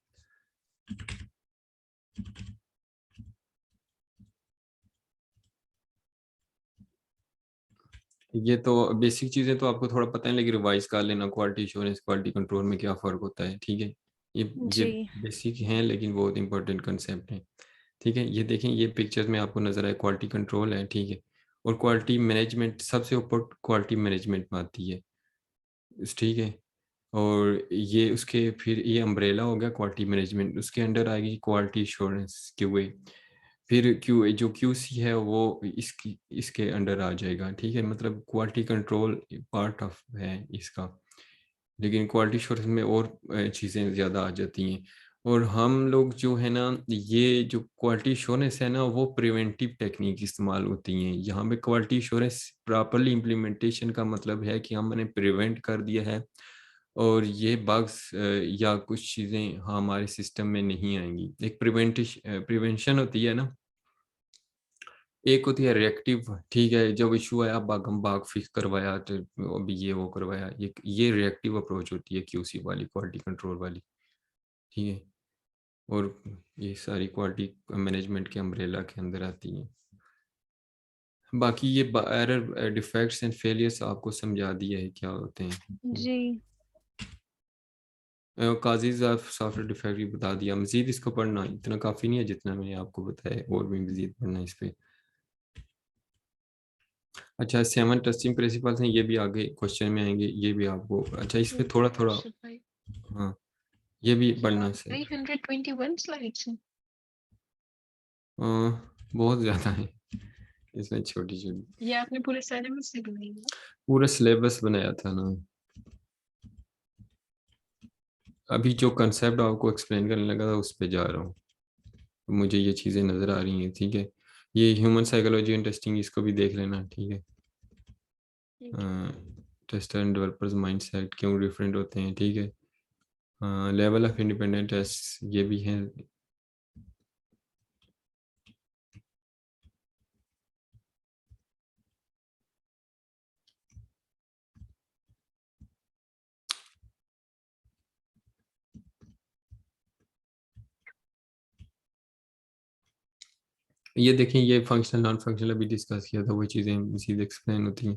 ये तो बेसिक चीज़ें तो आपको थोड़ा पता है, लेकिन रिवाइज कर लेना, क्वालिटी एश्योरेंस, क्वालिटी कंट्रोल में क्या फ़र्क होता है, ठीक है। ये जी। बेसिक हैं लेकिन बहुत इंपॉर्टेंट कंसेप्ट हैं, ठीक है। ये देखें, ये पिक्चर में आपको नज़र आए, क्वालिटी कंट्रोल है, ठीक है। और क्वालिटी मैनेजमेंट सबसे ऊपर क्वालिटी मैनेजमेंट में आती है, ठीक है। और ये उसके फिर ये अम्ब्रेला हो गया क्वालिटी मैनेजमेंट, उसके अंडर आएगी क्वालिटी एश्योरेंस क्यूए। फिर क्यूए जो क्यूसी है वो इसकी इसके अंडर आ जाएगा, ठीक है। मतलब क्वालिटी कंट्रोल पार्ट ऑफ है इसका, लेकिन क्वालिटी एश्योरेंस में और चीज़ें ज़्यादा आ जाती हैं। और हम लोग जो है ना, ये जो क्वालिटी एश्योरेंस है ना, वो प्रिवेंटिव टेक्निक इस्तेमाल होती हैं यहाँ पे। क्वालिटी एश्योरेंस प्रॉपरली इम्प्लीमेंटेशन का मतलब है कि हमने प्रिवेंट कर दिया है और ये बग्स या कुछ चीज़ें हमारे सिस्टम में नहीं आएंगी। एक प्रिवेंशन होती है ना, एक होती है रिएक्टिव, ठीक है, जब इशू आया बाग हम बाग फिक्स करवाया, तो अभी ये वो करवाया, ये रिएक्टिव अप्रोच होती है क्यूसी वाली, क्वालिटी कंट्रोल वाली, ठीक है। और ये सारी क्वालिटी मैनेजमेंट के अम्ब्रेला के अंदर आती है। बाकी ये एरर डिफेक्ट्स एंड फेलियर्स आपको समझा दिया है क्या होते हैं। जी। काजीज ऑफ सॉफ्टवेयर डिफेक्ट भी बता दिया। मजीद इसको पढ़ना इतना काफ़ी नहीं है जितना मैंने आपको बताया, और भी मजीद पढ़ना है इस पे। अच्छा, 7 टेस्टिंग प्रिंसिपल्स हैं, ये भी आगे क्वेश्चन में आएंगे, ये भी आपको, अच्छा इस पे ठीक थोड़ा है थोड़ा, अर्शद भाई। हाँ, ये भी यहाँ पढ़ना से 321 स्लाइड्स हैं। बहुत ज़्यादा है इसमें, छोटी छोटी। ये आपने पूरे सिलेबस से बनाई है। पूरा सिलेबस बनाया था ना, अभी जो कंसेप्ट आपको एक्सप्लेन करने लगा था उस पे जा रहा हूँ, मुझे ये चीज़ें नज़र आ रही हैं, ठीक है। ये ह्यूमन साइकोलॉजी एंड टेस्टिंग, इसको भी देख लेना, ठीक है। ठीक है। टेस्टर एंड डेवलपर्स माइंडसेट क्यों डिफरेंट होते हैं, ठीक है। लेवल ऑफ इंडिपेंडेंट टेस्ट ये भी है। ये देखें, ये फंक्शनल नॉन फंक्शनल अभी डिस्कस किया था, वो चीज़ें मज़ीद एक्सप्लेन होती हैं।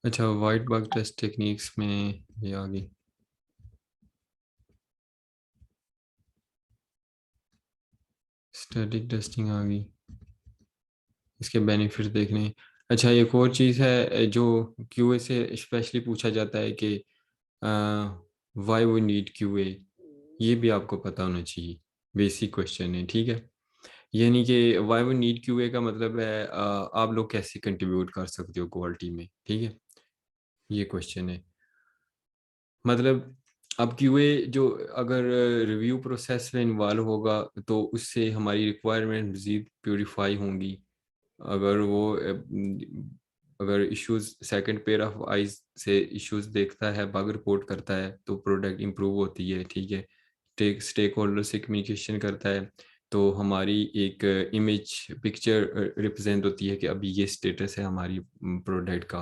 अच्छा, वाइट बग टेस्ट टेक्निक्स में ये आ गई, स्टैटिक टेस्टिंग आ गई, इसके बेनिफिट देखने हैं। अच्छा, एक और चीज़ है जो क्यूए से स्पेशली पूछा जाता है कि वाई वी नीड क्यूए, ये भी आपको पता होना चाहिए, बेसिक क्वेश्चन है, ठीक है। यानी कि वाई वी नीड क्यूए का मतलब है आप लोग कैसे कंट्रीब्यूट कर सकते हो क्वालिटी में, ठीक है, ये क्वेश्चन है। मतलब अब क्यूए जो अगर रिव्यू प्रोसेस में इन्वॉल्व होगा तो उससे हमारी रिक्वायरमेंट मज़ीद प्योरीफाई होंगी। अगर वो अगर issues second pair of eyes से इश्यूज देखता है, बग रिपोर्ट करता है, तो प्रोडक्ट इम्प्रूव होती है, ठीक है। स्टेक होल्डर से कम्युनिकेशन करता है तो हमारी एक इमेज पिक्चर रिप्रेजेंट होती है कि अभी ये स्टेटस है हमारी प्रोडक्ट का।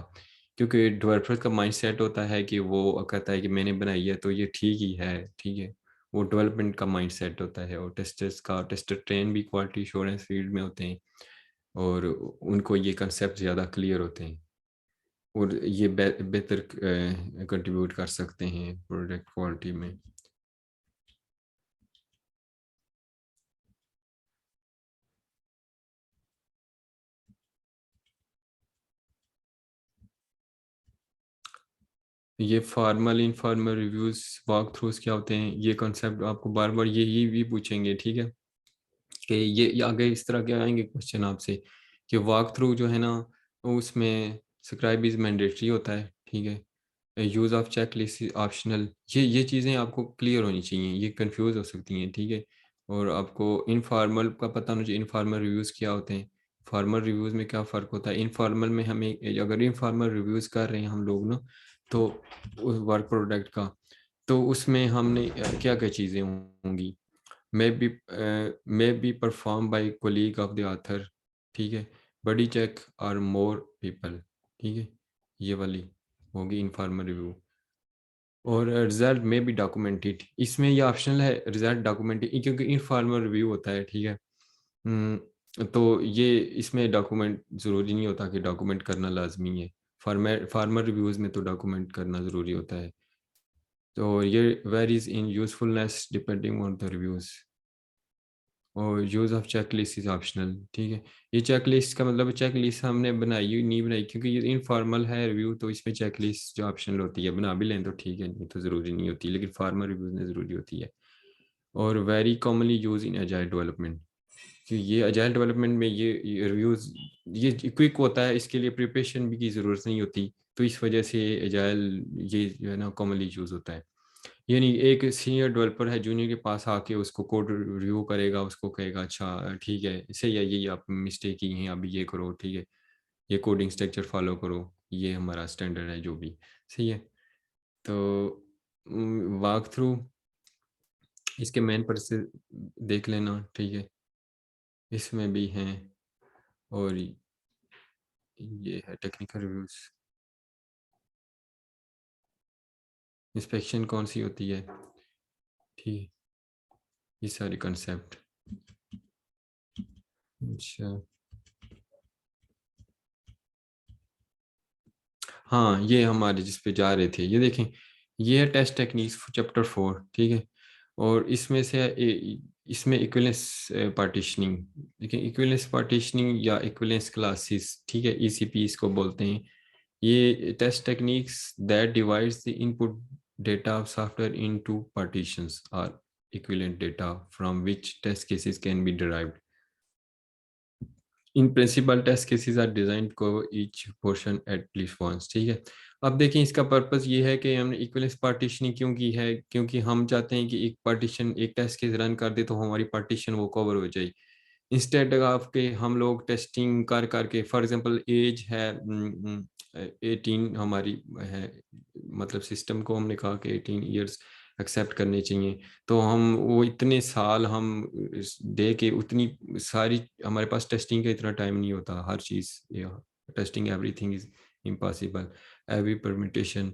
क्योंकि डेवलपर का माइंड सेट होता है कि वो कहता है कि मैंने बनाई है तो ये ठीक ही है, ठीक है। वो डेवलपमेंट का माइंड सेट होता है। और टेस्टर ट्रेन भी क्वालिटी एश्योरेंस फील्ड में होते हैं और उनको ये कंसेप्ट ज़्यादा क्लियर होते हैं और ये बेहतर कंट्रीब्यूट कर सकते हैं प्रोडक्ट क्वालिटी में। ये formal informal reviews walk throughs क्या होते हैं, ये कॉन्सेप्ट आपको बार बार यही भी पूछेंगे, ठीक है। कि ये आगे इस तरह के आएंगे क्वेश्चन आपसे कि वॉक थ्रू जो है ना उसमें स्क्राइब इज मैंडेटरी होता है, ठीक है। Use of check list optional, ये चीज़ें आपको क्लियर होनी चाहिए, ये कंफ्यूज हो सकती हैं, ठीक है। और आपको इनफॉर्मल का पता होना चाहिए, इनफॉर्मल रिव्यूज़ क्या होते हैं, फॉर्मल रिव्यूज़ में क्या फ़र्क होता है। इनफॉर्मल में हमें अगर इनफॉर्मल रिव्यूज़ कर रहे हैं हम लोग ना, तो उस वर्क प्रोडक्ट का, तो उसमें हमने क्या क्या चीज़ें होंगी। may be performed by colleague of the author, ठीक है। बडी चेक और मोर पीपल, ठीक है। ये वाली होगी इनफॉर्मल रिव्यू। और रिजल्ट में भी डॉक्यूमेंटेड, इसमें ये ऑप्शनल है रिजल्ट डॉक्यूमेंटेड, क्योंकि इनफॉर्मल रिव्यू होता है, ठीक है। तो ये इसमें डॉक्यूमेंट ज़रूरी नहीं होता कि डॉक्यूमेंट करना लाजमी है। फार्मर रिव्यूज़ में तो डॉक्यूमेंट करना ज़रूरी होता है। तो ये varies in usefulness depending on the reviews. और use of check list is optional, ठीक है। ये चेक लिस्ट का मतलब चेक लिस्ट हमने बनाई नहीं बनाई, क्योंकि ये इनफॉर्मल है रिव्यू, तो इसमें चेक लिस्ट जो ऑप्शनल होती है बना भी लें तो ठीक है, नहीं तो ज़रूरी नहीं होती, लेकिन फार्मल रिव्यूज़ में ज़रूरी होती है। और very commonly use in agile development, कि ये एजाइल डेवलपमेंट में ये रिव्यूज़ ये क्विक होता है, इसके लिए प्रिपरेशन भी की ज़रूरत नहीं होती, तो इस वजह से एजाइल ये जो है ना कॉमनली यूज़ होता है। यानी एक सीनियर डेवलपर है जूनियर के पास आके उसको कोड रिव्यू करेगा, उसको कहेगा अच्छा ठीक है सही है, ये आप मिस्टेक की हैं, अभी ये करो, ठीक है, ये कोडिंग स्ट्रक्चर फॉलो करो, ये हमारा स्टैंडर्ड है जो भी, सही है। तो वॉक थ्रू इसके मेन पर से देख लेना, ठीक है, इसमें भी हैं। और ये है टेक्निकल रिव्यूज, इंस्पेक्शन कौन सी होती है, ठीक है, ये सारी कंसेप्ट। अच्छा हाँ, ये हमारे जिस पे जा रहे थे, ये देखें, ये है टेस्ट टेक्निक्स चैप्टर 4, ठीक है। और इसमें से इसमें इक्विवेलेंस पार्टीशनिंग, देखिए इक्विवेलेंस पार्टीशनिंग या इक्विवेलेंस क्लासेस, ठीक है, ईसीपी इसको बोलते हैं। ये test techniques that divides the input data of software into partitions और equivalent data from which test cases can be derived. In principle test cases are design को each portion at least once, ठीक है। अब देखिए इसका purpose ये है कि हमने इक्विवेलेंस पार्टीशनिंग क्यों की है, क्योंकि हम चाहते हैं कि एक पार्टीशन एक टेस्ट केस रन कर दे तो हमारी पार्टीशन वो कवर हो जाए। इंस्टेड ऑफ के हम लोग टेस्टिंग कर करके, फॉर एग्जांपल एज है 18 हमारी है, मतलब सिस्टम को हमने कहा कि 18 इयर्स एक्सेप्ट करने चाहिए, तो हम वो इतने साल हम दे के उतनी सारी हमारे पास टेस्टिंग का इतना टाइम नहीं होता, हर चीज़ testing everything is impossible, every permutation.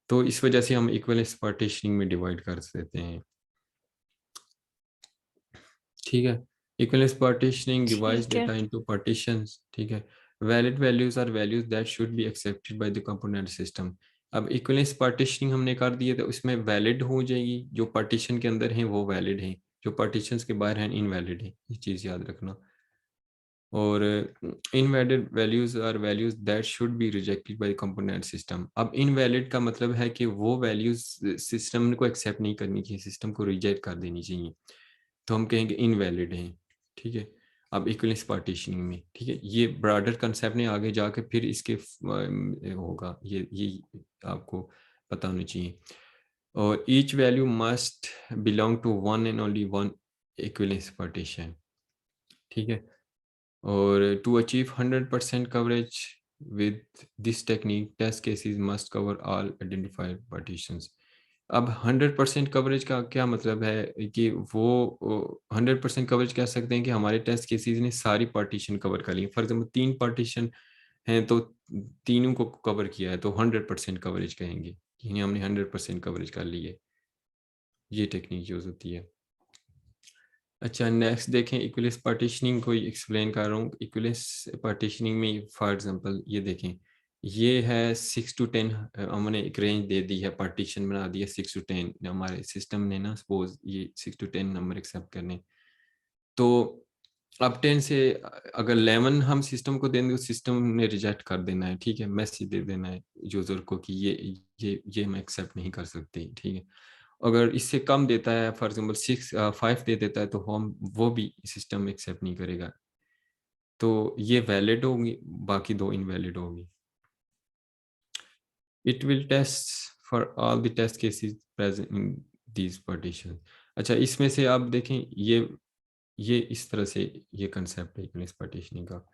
तो इस वजह से हम इक्विवेलेंस पार्टीशनिंग में डिवाइड कर देते हैं, ठीक है। इक्विवेलेंस पार्टीशनिंग डिवाइड्स ठीक है। डेटा इनटू पार्टीशंस, ठीक है। Valid values are values that should be accepted by the component system. अब इक्विवेलेंस पार्टीशनिंग हमने कर दी है, तो इसमें वैलिड हो जाएगी, जो पार्टीशन के अंदर हैं वो वैलिड हैं, जो पार्टीशंस के बाहर हैं इनवैलिड हैं, ये चीज़ याद रखना। और invalid values are values that should be rejected by component system. अब इनवैलिड का मतलब है कि वो वैल्यूज सिस्टम को एक्सेप्ट नहीं करनी चाहिए, सिस्टम को रिजेक्ट कर देनी चाहिए, तो हम कहेंगे इनवैलिड हैं, ठीक है। अब इक्विवेलेंस पार्टीशनिंग में, ठीक है, ये ब्रॉडर कंसेप्ट ने आगे जाके फिर इसके होगा, ये आपको पता होना चाहिए। और each value must belong to one and only one equivalence partition, ठीक है। और to achieve 100% coverage with this technique test cases must cover all identified partitions. अब 100% कवरेज का क्या मतलब है कि वो 100% कवरेज कह सकते हैं कि हमारे टेस्ट केसेस ने सारी पार्टीशन कवर कर ली। फॉर एग्जाम्पल 3 पार्टीशन हैं तो तीनों को कवर किया है, तो 100% कवरेज कहेंगे कि हमने 100% कवरेज कर ली है। ये टेक्निक यूज होती है। अच्छा नेक्स्ट देखें, इक्विवेलेंस पार्टीशनिंग को एक्सप्लेन कर रहा हूँ। इक्विवेलेंस पार्टीशनिंग में फॉर एग्जांपल ये देखें, ये है 6 to 10, हमने एक रेंज दे दी है, पार्टीशन बना दिया 6 to 10, हमारे सिस्टम ने ना सपोज ये 6 to 10 नंबर एक्सेप्ट करने, तो अब 10 से अगर 11 हम सिस्टम को देंगे तो सिस्टम ने रिजेक्ट कर देना है, ठीक है, मैसेज दे देना है यूजर को कि ये मैं एक्सेप्ट नहीं कर सकती, ठीक है। अगर इससे कम देता है, फॉर एग्जांपल 5 दे देता है, तो हम वो भी सिस्टम एक्सेप्ट नहीं करेगा। तो ये वैलिड होगी, बाकी दो इनवैलिड होगी। It will test for all the test cases present in these partitions। अच्छा, इसमें से आप देखें, ये इस तरह से ये कंसेप्ट है इक्विवेलेंस पार्टीशनिंग का।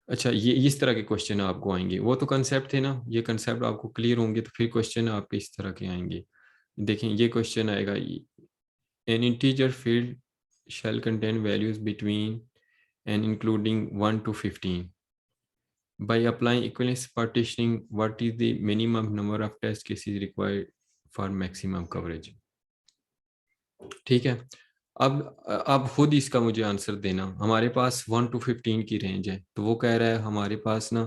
अच्छा, ये इस तरह के क्वेश्चन आपको आएंगे, वो तो कंसेप्ट थे ना, ये कंसेप्ट आपको क्लियर होंगे तो फिर क्वेश्चन आपके इस तरह के आएंगे। देखें, ये क्वेश्चन आएगा, N integer field shall contain values between and including 1 to 15. By applying equivalence partitioning, what is the minimum number of test cases required for maximum coverage? ठीक है। अब खुद इसका मुझे आंसर देना। हमारे पास 1 to 15 की रेंज है, तो वो कह रहा है हमारे पास ना,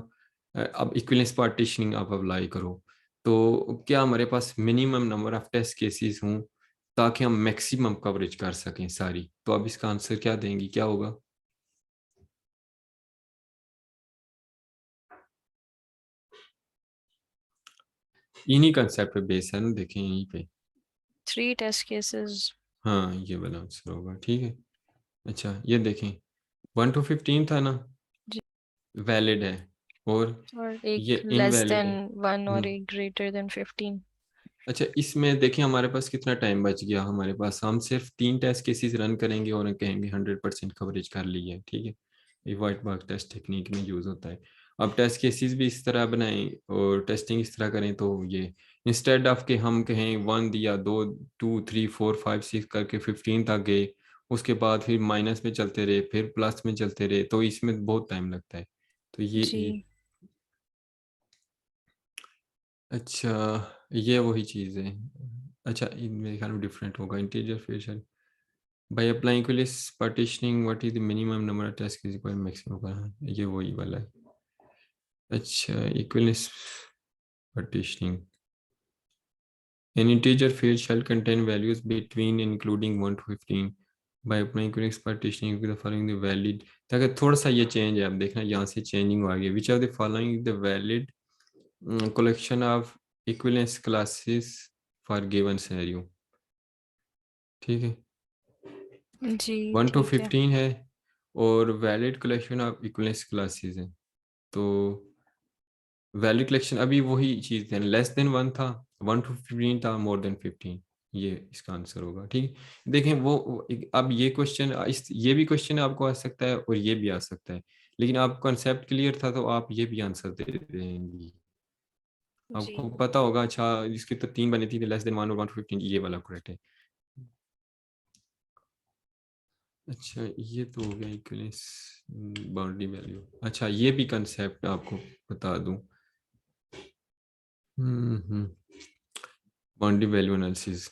अब इक्विवेलेंस पार्टीशनिंग आप अप्लाई करो, तो क्या हमारे पास minimum number of test cases हों ताकि हम मैक्सिमम कवरेज कर सकें सारी। तो अब इसका आंसर क्या देंगी, क्या होगा? इन्हीं कंसेप्ट पे बेस है ना, देखें यहीं पे। 3 टेस्ट केसेस हाँ, ये वाला आंसर होगा, ठीक है। अच्छा, ये देखें, 1 to 15 था ना, वैलिड है, और और ये एक लेस इनवैलिड देन है। 1 और एक ग्रेटर देन 15। अच्छा, इसमें देखिए हमारे पास कितना टाइम बच गया। हमारे पास हम सिर्फ 3 टेस्ट केसेस रन करेंगे और कहेंगे 100% कवरेज कर ली है, ठीक है। ये वाइट बॉक्स टेस्ट टेक्निक में यूज होता है। अब टेस्ट केसेस भी इस तरह बनाएं और टेस्टिंग इस तरह करें, तो ये इंस्टेड ऑफ के हम कहें 1 दिया, 2, 2, 3, 4, 5, 6 करके 15 तक गए, उसके बाद फिर माइनस में चलते रहे, फिर प्लस में चलते रहे, तो इसमें बहुत टाइम लगता है। तो ये जी अच्छा, ये वही चीज़ है। अच्छा, मेरे ख्याल में डिफरेंट होगा। Integer facial by applying equivalence partitioning, what is the minimum number of test cases required maximum का, ये वही वाला है। अच्छा, equivalence partitioning, an integer field shall contain values between including 1 to 15 by applying equivalence partitioning with the following the valid। ताकि थोड़ा सा ये चेंज है, आप देखना यहाँ से चेंजिंग आ गई। Which are the following the valid collection of equivalence classes for given scenario, ठीक है। जी 1 to ठीक है। 15 है और valid collection of equivalence classes है। तो वैलिड कलेक्शन अभी वही चीज़ है, लेस देन 1 था, 1 to 15 था, मोर देन 15, ये इसका आंसर होगा, ठीक है। देखें अब ये क्वेश्चन, ये भी क्वेश्चन आपको आ सकता है और ये भी आ सकता है, लेकिन आप कॉन्सेप्ट क्लियर था तो आप ये भी आंसर दे देंगी। जी आपको पता होगा। अच्छा, इसकी तो 3 बनी थी, लेस देन 1 और 1 to 15, ये वाला करेक्ट है। अच्छा, ये तो हो गया इक्विवेलेंस बाउंड्री वैल्यू। अच्छा, ये भी कंसेप्ट आपको बता दूं। बाउंड्री वैल्यू एनालिसिस,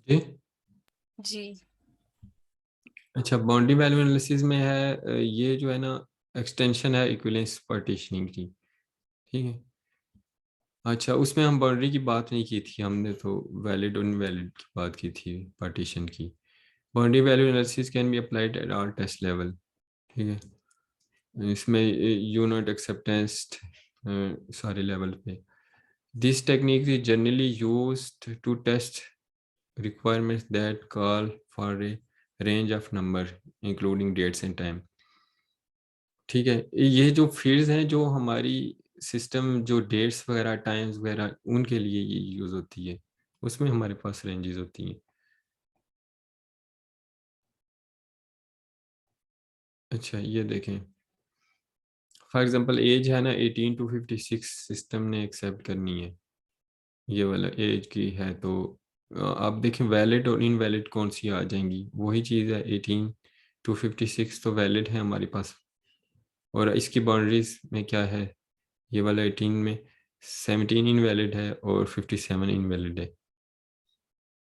जी। जी अच्छा, बाउंड्री वैल्यू एनालिसिस में है ये जो है ना, एक्सटेंशन है इक्विवेलेंस पार्टीशनिंग की, ठीक है। अच्छा, उसमें हम बाउंड्री की बात नहीं की थी, हमने तो वैलिड और इनवैलिड की बात की थी पार्टीशन की। Boundary value analysis can be applied at all test level, ठीक है। इसमें यूनिट एक्सेप्टेंस सारे लेवल पे। This technique is generally used to test requirements that call for a range of number including dates and time, ठीक है। ये जो fields हैं जो हमारी सिस्टम, जो डेट्स वगैरह, टाइम्स वगैरह, उनके लिए ये यूज़ होती है, उसमें हमारे पास रेंजेस होती हैं। अच्छा, ये देखें, फॉर एग्जांपल एज है ना 18 to 56 सिस्टम ने एक्सेप्ट करनी है, ये वाला एज की है, तो आप देखें वैलिड और इनवैलिड कौन सी आ जाएंगी। वही चीज़ है, 18 to 56 तो वैलिड है हमारे पास, और इसकी बाउंड्रीज में क्या है, ये वाला 18 में 17 इनवैलिड है और 57 इनवैलिड है।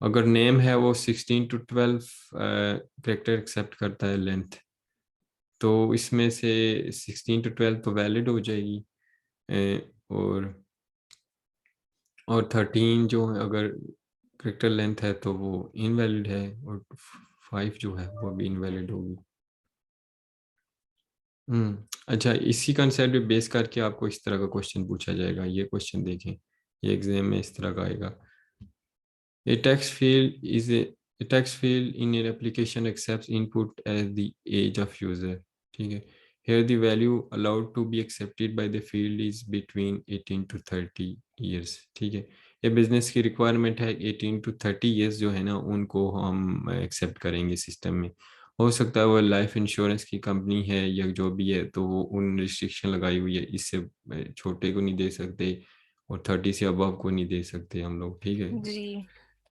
अगर नेम है वो 16 to 12 करेक्टर एक्सेप्ट करता है लेंथ, तो इसमें से 16 to 12 तो वैलिड हो जाएगी, और 13 जो है, अगर करेक्टर लेंथ है तो वो इनवैलिड है, और 5 जो है वो भी इनवैलिड होगी। अच्छा, इसी कंसेप्ट पे बेस करके आपको इस तरह का क्वेश्चन पूछा जाएगा। ये क्वेश्चन देखें, ये एग्जाम में इस तरह का आएगा। A text field is a text field in an application accepts input as the age of user. ठीक है, here the value allowed to be accepted by the field is between 18 to 30 years. ठीक है, ये business की requirement है, 18 to 30 years जो है ना उनको हम एक्सेप्ट करेंगे सिस्टम में। हो सकता है वो लाइफ इंश्योरेंस की कंपनी है या जो भी है, तो वो उन रिस्ट्रिक्शन लगाई हुई है, इससे छोटे को नहीं दे सकते और 30 से अबव को नहीं दे सकते हम लोग। ठीक है, जी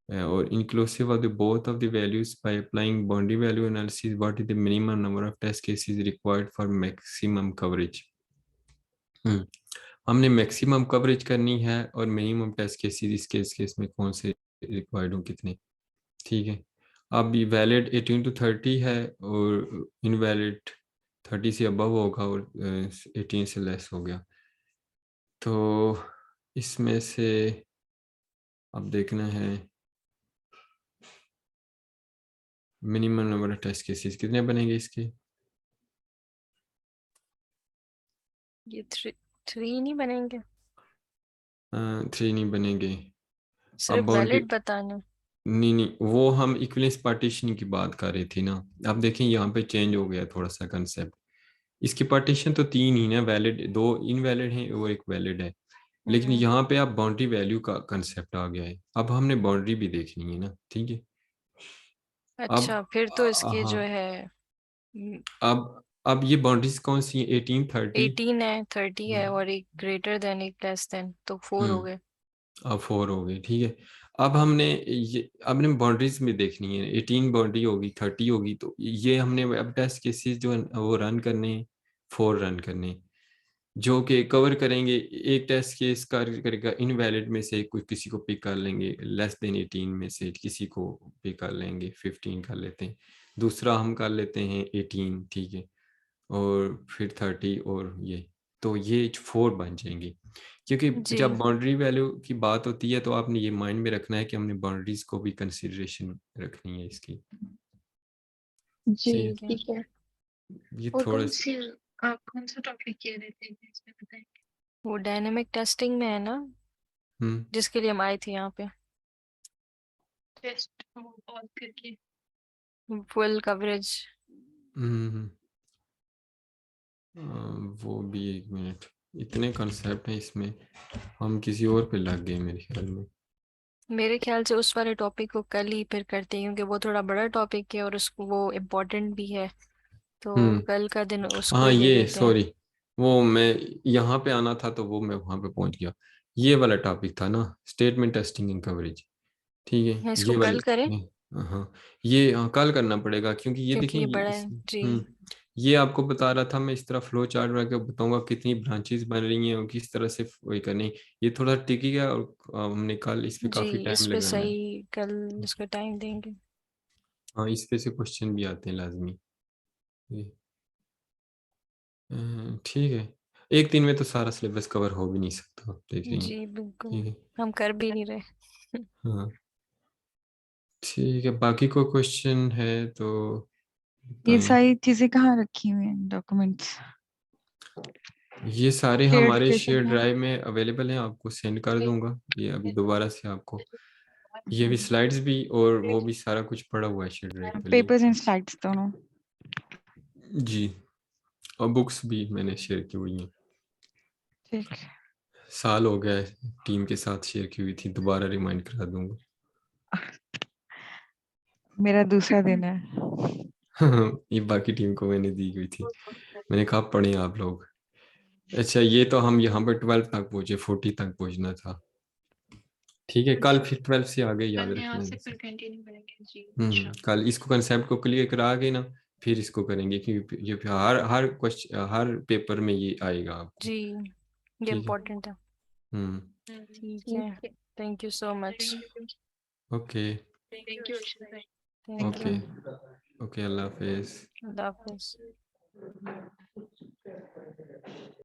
or inclusive of the both of the values by applying boundary value analysis, what is the minimum number of test cases required for maximum coverage. हमने मैक्सिमम कवरेज करनी है और मिनिमम टेस्ट केसेस इस केस में कौन से required हो, कितने। ठीक है, अब ये वैलिड 18 to 30 है और इनवैलिड 30 से अबव होगा और 18 से लेस हो गया। तो इसमें से अब देखना है minimum number of test cases कितने बनेंगे इसके। ये 3 नहीं बनेंगे, 3 नहीं बनेंगे। अब सिर्फ बाउंड्री, वैलिड बताना। नहीं, वो हम इक्विवेलेंस पार्टीशन की बात कर रहे थे ना। अब देखें यहाँ पे चेंज हो गया थोड़ा सा कंसेप्ट। इसकी पार्टीशन तो 3 ही ना, वैलिड 2 इनवैलिड है और एक वैलिड है, लेकिन यहाँ पे आप बाउंड्री वैल्यू का कंसेप्ट आ गया है। अब हमने बाउंड्री भी देखनी है ना। ठीक है, अब अच्छा, फिर तो इसके जो हाँ, है हम्म, अब ये बाउंड्रीज कौन सी है, 18 30। 18 है, 30 है, और एक ग्रेटर देन एक लेस देन, तो 4 हो हम्म गए। अब 4 हो गई। ठीक है, अब हमने बाउंड्रीज में देखनी है, 18 बाउंड्री होगी, 30 होगी, तो ये हमने अब टेस्ट केसेस जो है वो रन करने हैं, 4 रन करने हैं, जो कि कवर करेंगे। एक टेस्ट केस करेगा इनवैलिड में से कुछ, किसी को पिक कर लेंगे, लेस देन 18 में से किसी को पिक कर लेंगे, 15 कर लेते हैं, दूसरा हम कर लेते हैं 18। ठीक है, और फिर 30 और ये, तो ये 4 बन जाएंगे। क्योंकि जी जब बाउंड्री वैल्यू की बात होती है तो आपने ये माइंड में रखना है कि हमने बाउंड्रीज को भी कंसिडरेशन रखनी है इसकी। जी ठीक है, ठीक है। ठीक है। ये और थोड़ा कौन सी, आप कौन सा टॉपिक कह रहे थे इसमें बताएंगे? वो डायनेमिक टेस्टिंग में है ना, हम्म जिसके लिए हम आए थे यहाँ पे, टेस्ट ऑल करके। Full coverage. हम्म वो भी, एक मिनट, इतने कंसेप्ट हैं इसमें, हम किसी और पे लग गए मेरे ख्याल में। मेरे ख्याल से उस वाले टॉपिक को कल ही फिर करते हैं, क्योंकि वो थोड़ा बड़ा टॉपिक है और उसको वो इम्पोर्टेंट भी है, तो हम्म कल का दिन उसको हाँ, ही ले ये लेते हैं। सॉरी, वो मैं यहाँ पे आना था तो वो मैं वहां पे पहुंच गया। ये वाला टॉपिक था ना, स्टेटमेंट टेस्टिंग एंड कवरेज। ठीक है, है, इसको ये कल करें, वाले, हाँ, ये कल करना पड़ेगा, क्योंकि ये क्योंकि देखें ये ये बड़ा इस, है जी। ये आपको बता रहा था मैं, इस तरह फ्लो चार्ट बना के बताऊंगा कितनी ब्रांचेस बन रही हैं और किस तरह से वही करनी। ये थोड़ा टिकी है और हमने कल इस पे जी, काफी टाइम इस पे लगाना है। सही कल इसको टाइम देंगे। हाँ, इस पे से क्वेश्चन भी आते हैं लाजमी। ये, ठीक है, एक दिन में तो सारा सिलेबस कवर हो भी नहीं सकता, आप देख रही हैं। जी बिल्कुल, ठीक है, हम कर भी नहीं रहे। हाँ, ठीक है, बाकी कोई क्वेश्चन है तो ये बताएं। सारी चीजें कहाँ रखी हुई हैं डॉक्यूमेंट्स? ये सारे शेयर्ड हमारे कैसे शेयर हैं? ड्राइव में अवेलेबल हैं, आपको सेंड कर दूंगा ये अभी दोबारा से आपको। ये भी स्लाइड्स भी और वो भी सारा कुछ पड़ा हुआ है शेयर ड्राइव पे लिंक। पेपर्स एंड स्लाइड्स दोनों? जी, और बुक्स भी मैंने शेयर की हुई हैं। ठीक है। साल हो गया है टीम के साथ शेयर की हुई थी, दोबारा रिमाइंड करा दूंगा। मेरा दूसरा दिन है। ये बाकी टीम को मैंने दी हुई थी, मैंने कहा पढ़े आप लोग। अच्छा, ये तो हम यहाँ पर 12 तक पहुंचे, 40 तक पहुंचना था। ठीक है, कल फिर 12 से आगे याद कल यहाँ रखना से है। फिर कंटिन्यू करेंगे जी। अच्छा। कल इसको कंसेप्ट को क्लियर करा के ना, फिर इसको करेंगे, क्योंकि ये फिर हर क्वेश्चन हर पेपर में ये आएगा आपको। जी, ये ठीक है, इम्पोर्टेंट है। हम्म ठीक है, ठीक है। Thank you so much. Okay, thank you Arshad भाई। Thank okay, you. ओके, अल्लाह हाफिज। अल्लाह हाफिज।